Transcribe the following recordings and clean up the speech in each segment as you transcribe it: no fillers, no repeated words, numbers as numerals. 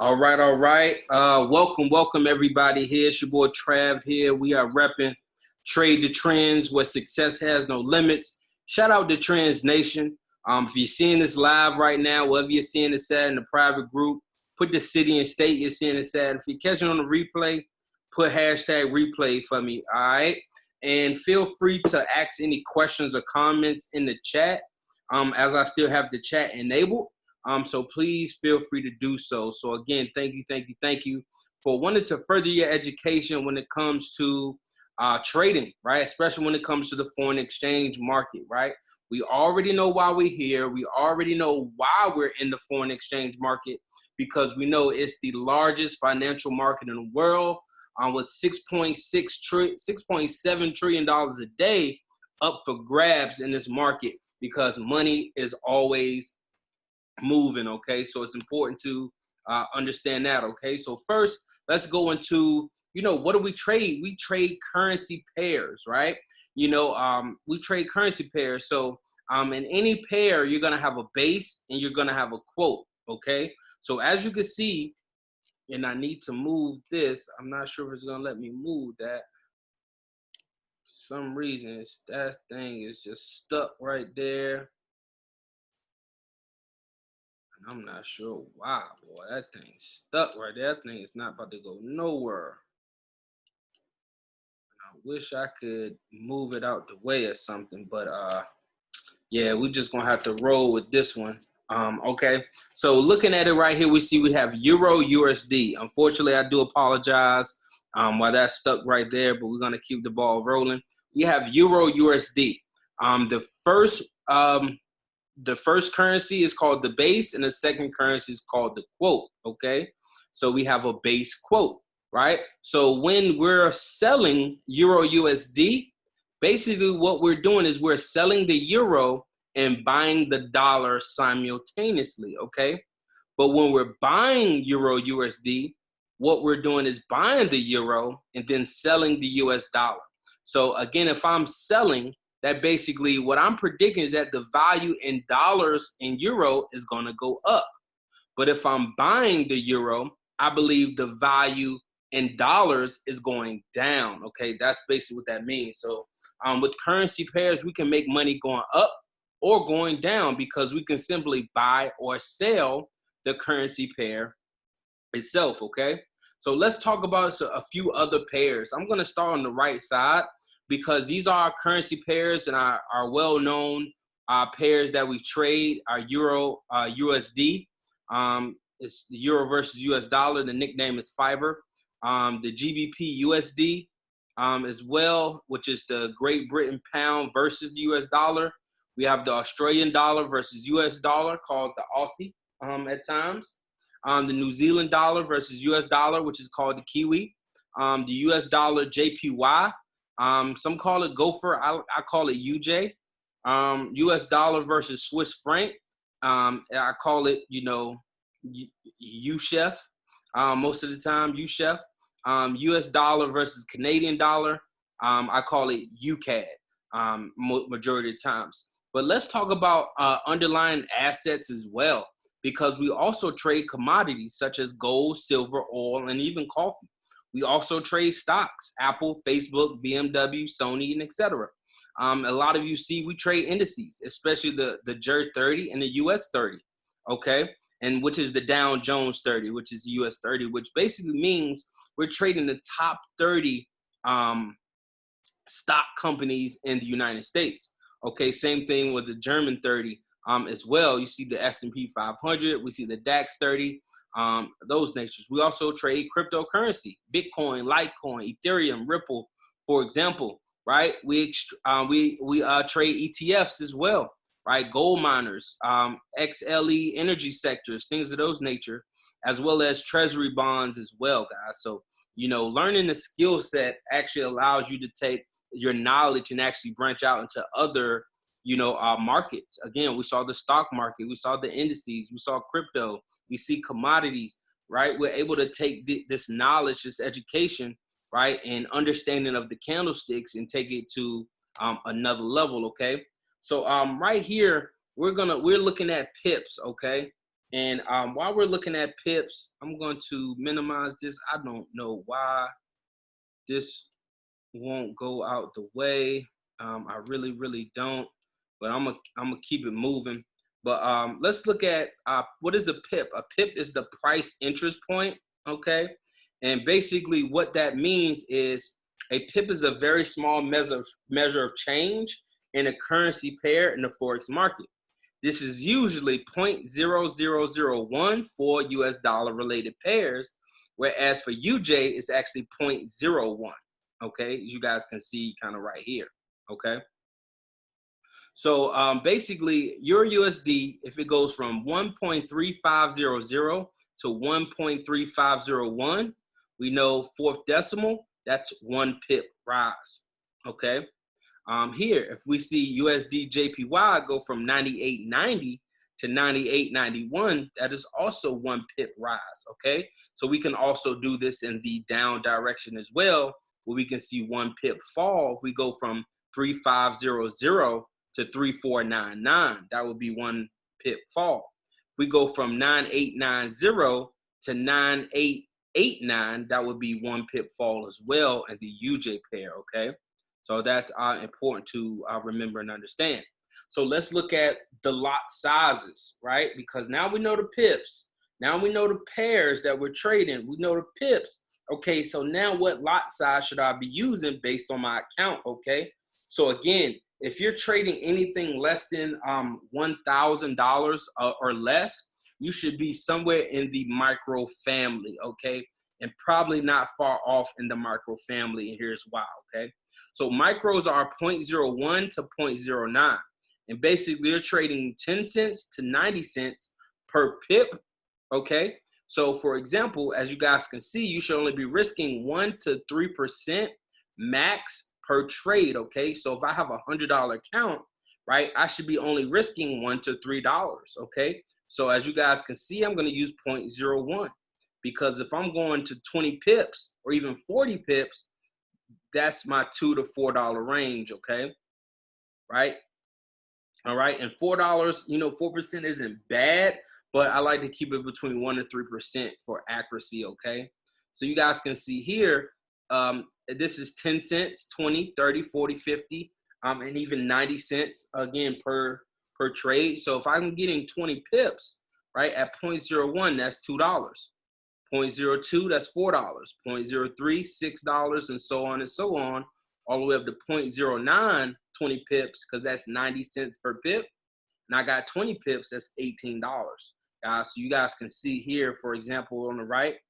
All right, all right. Welcome everybody here. It's your boy Trav here. We are repping Trade the Trends where success has no limits. Shout out to Trendz Nation. If you're seeing this live right now, wherever you're seeing this at in the private group, put the city and state you're seeing this at. If you're catching on the replay, put hashtag replay for me, all right? And feel free to ask any questions or comments in the chat as I still have the chat enabled. So please feel free to do so. So again, thank you for wanting to further your education when it comes to trading, right? Especially when it comes to the foreign exchange market, right? We already know why we're here. We already know why we're in the foreign exchange market, because we know it's the largest financial market in the world, with $6.7 trillion a day up for grabs in this market, because money is always moving. Okay, so it's important to understand that. Okay, so first let's go into, what do we trade? We trade currency pairs, right? We trade currency pairs. So in any pair, you're gonna have a base and you're gonna have a quote. Okay, so as you can see, and I need to move this. I'm not sure if it's gonna let me move that. For some reason that thing is just stuck right there. I'm not sure why, boy. That thing's stuck right there. That thing is not about to go nowhere. And I wish I could move it out the way or something, but yeah, we're just gonna have to roll with this one. Okay, so looking at it right here, we see we have Euro USD. Unfortunately, I do apologize why that's stuck right there, but we're gonna keep the ball rolling. We have Euro USD. The first currency is called the base, and the second currency is called the quote. Okay, so we have a base quote, right? So when we're selling Euro USD, basically what we're doing is we're selling the euro and buying the dollar simultaneously. Okay, but when we're buying Euro USD, what we're doing is buying the euro and then selling the US dollar. So again, if I'm selling, that basically what I'm predicting is that the value in dollars and euro is going to go up. But if I'm buying the euro, I believe the value in dollars is going down. Okay, that's basically what that means. So with currency pairs, we can make money going up or going down, because we can simply buy or sell the currency pair itself. Okay, so let's talk about a few other pairs. I'm going to start on the right side, because these are our currency pairs and our well-known pairs that we trade. Our Euro USD, it's the Euro versus US dollar. The nickname is Fiber. The GBP USD as well, which is the Great Britain pound versus the US dollar. We have the Australian dollar versus US dollar, called the Aussie at times. The New Zealand dollar versus US dollar, which is called the Kiwi. The US dollar JPY. Some call it Gopher. I call it UJ. US dollar versus Swiss franc. I call it, UChef. Most of the time, UChef. US dollar versus Canadian dollar. I call it UCAD. Majority of times. But let's talk about underlying assets as well, because we also trade commodities such as gold, silver, oil, and even coffee. We also trade stocks: Apple, Facebook, BMW, Sony, and etc. A lot of you see we trade indices, especially the JER 30 and the US 30, okay? And which is the Dow Jones 30, which is the US 30, which basically means we're trading the top 30 stock companies in the United States. Okay, same thing with the German 30 as well. You see the S&P 500, we see the DAX 30, those natures. We also trade cryptocurrency: Bitcoin, Litecoin, Ethereum, Ripple, for example, right? We trade ETFs as well, right? Gold miners, XLE energy sectors, things of those nature, as well as treasury bonds as well, guys. So, learning the skill set actually allows you to take your knowledge and actually branch out into other markets. Again, we saw the stock market, we saw the indices, we saw crypto, we see commodities, right? We're able to take this knowledge, this education, right, and understanding of the candlesticks and take it to another level. Okay, so right here we're looking at pips. Okay, And while we're looking at pips, I'm going to minimize this. I don't know why this won't go out the way. I really don't, but I'm gonna keep it moving. But let's look at what is a pip. A pip is the price interest point, okay? And basically what that means is a pip is a very small measure of change in a currency pair in the Forex market. This is usually 0.0001 for US dollar related pairs, whereas for UJ, it's actually 0.01. Okay, as you guys can see kind of right here. Okay, so basically your USD, if it goes from 1.3500 to 1.3501, we know fourth decimal, that's 1 pip rise. Okay, here, if we see USD JPY go from 98.90 to 98.91, that is also 1 pip rise, okay? So we can also do this in the down direction as well, where we can see 1 pip fall. If we go from 3500 to 3499, that would be 1 pip fall. If we go from 9890 to 9889, that would be 1 pip fall as well in the UJ pair, okay? So that's important to remember and understand. So let's look at the lot sizes, right? Because now we know the pips. Now we know the pairs that we're trading. We know the pips. Okay, so now what lot size should I be using based on my account, okay? So again, if you're trading anything less than $1,000 or less, you should be somewhere in the micro family, okay? And probably not far off in the micro family, and here's why, okay? So micros are 0.01 to 0.09, and basically you're trading 10 cents to 90 cents per pip, okay? So for example, as you guys can see, you should only be risking 1 to 3% max per trade, okay? So if I have a $100 account, right, I should be only risking $1 to $3, okay? So as you guys can see, I'm gonna use 0.01. Because if I'm going to 20 pips or even 40 pips, that's my $2 to $4 range, okay? Right? All right, and $4, you know, 4% isn't bad, but I like to keep it between 1 and 3% for accuracy, okay? So you guys can see here, this is 10 cents, 20, 30, 40, 50, and even 90 cents, again, per trade. So if I'm getting 20 pips, right, at 0.01, that's $2. 0.02, that's $4. 0.03, $6, and so on, all the way up to 0.09, 20 pips, because that's 90 cents per pip. And I got 20 pips, that's $18. Guys, so you guys can see here, for example, on the right,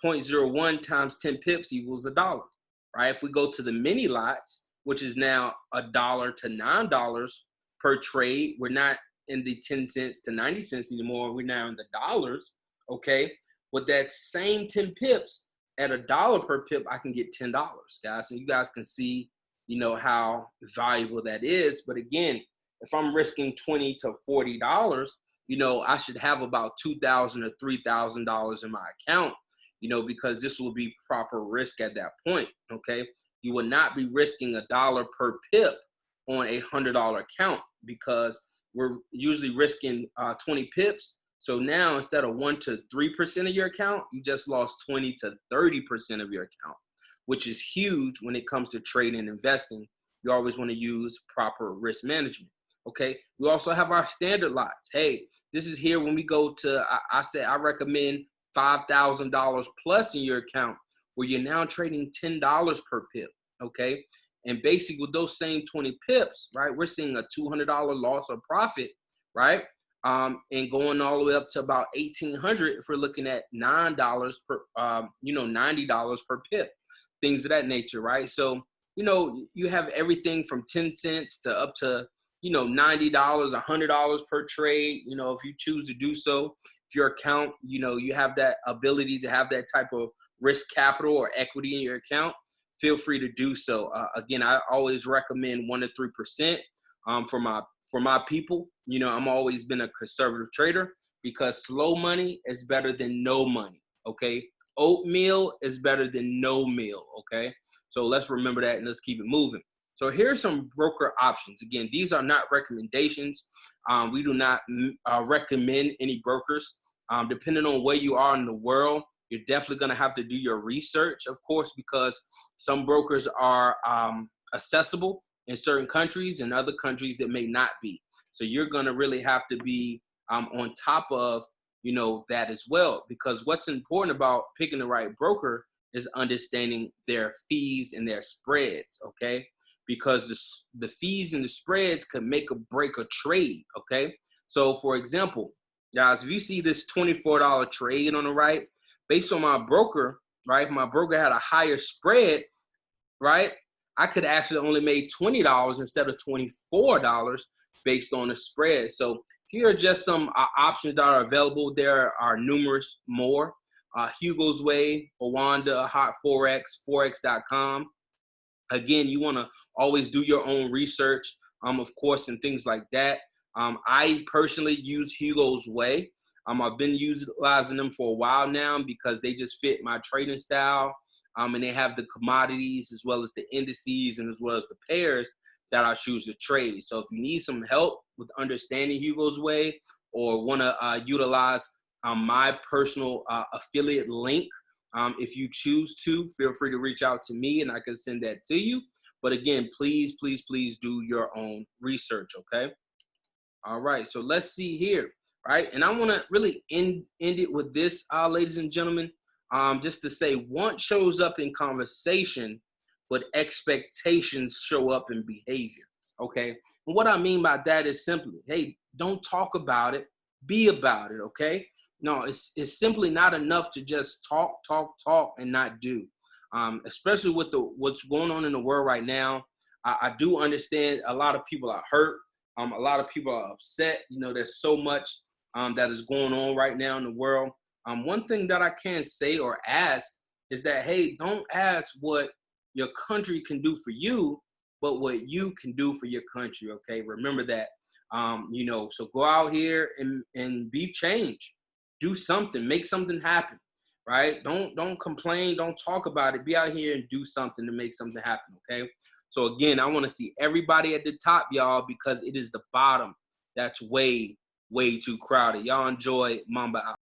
0.01 times 10 pips equals $1, right? If we go to the mini lots, which is now $1 to $9 per trade, we're not in the 10 cents to 90 cents anymore. We're now in the dollars, okay? With that same 10 pips at $1 per pip, I can get $10, guys. And you guys can see, you know, how valuable that is. But again, if I'm risking $20 to $40, you know, I should have about $2,000 or $3,000 in my account, you know, because this will be proper risk at that point, okay? You will not be risking $1 per pip on a $100 account because we're usually risking 20 pips. So now instead of 1 to 3% of your account, you just lost 20 to 30% of your account, which is huge when it comes to trading and investing. You always want to use proper risk management. Okay. We also have our standard lots. Hey, this is here when we go to, I said I recommend $5,000 plus in your account where you're now trading $10 per pip. Okay. And basically with those same 20 pips, right, we're seeing a $200 loss or profit, right? And going all the way up to about $1,800 if we're looking at $9 per, you know, $90 per pip, things of that nature, right? So, you know, you have everything from 10 cents to up to, you know, $90, $100 per trade, you know, if you choose to do so. If your account, you know, you have that ability to have that type of risk capital or equity in your account, feel free to do so. Again, I always recommend 1 to 3% for my people. You know, I'm always been a conservative trader because slow money is better than no money. Okay, oatmeal is better than no meal. Okay, so let's remember that and let's keep it moving. So here's some broker options. Again, these are not recommendations. We do not recommend any brokers. Depending on where you are in the world, you're definitely going to have to do your research, of course, because some brokers are accessible in certain countries and other countries it may not be. So you're going to really have to be on top of, you know, that as well, because what's important about picking the right broker is understanding their fees and their spreads, okay? Because the fees and the spreads could make or break a trade, okay? So for example, guys, if you see this $24 trade on the right, based on my broker, right, if my broker had a higher spread, right, I could actually only made $20 instead of $24 based on the spread. So here are just some options that are available. There are numerous more. Hugo's Way, Owanda, Hot Forex, Forex.com. Again, you want to always do your own research, of course, and things like that. I personally use Hugo's Way. I've been utilizing them for a while now because they just fit my trading style. And they have the commodities as well as the indices and as well as the pairs that I choose to trade. So if you need some help with understanding Hugo's Way or want to utilize my personal affiliate link, if you choose to, feel free to reach out to me and I can send that to you. But again, please, please, please do your own research, okay? All right, so let's see here, right? And I want to really end it with this, ladies and gentlemen, just to say, want shows up in conversation, but expectations show up in behavior, okay? And what I mean by that is simply, hey, don't talk about it, be about it, okay? No, it's simply not enough to just talk and not do. Especially with what's going on in the world right now. I do understand a lot of people are hurt. A lot of people are upset. You know, there's so much that is going on right now in the world. One thing that I can say or ask is that, hey, don't ask what your country can do for you, but what you can do for your country, okay? Remember that, you know, so go out here and be change. Do something, make something happen, right? Don't complain, don't talk about it. Be out here and do something to make something happen, okay? So again, I want to see everybody at the top, y'all, because it is the bottom that's way, way too crowded. Y'all enjoy. Mamba out.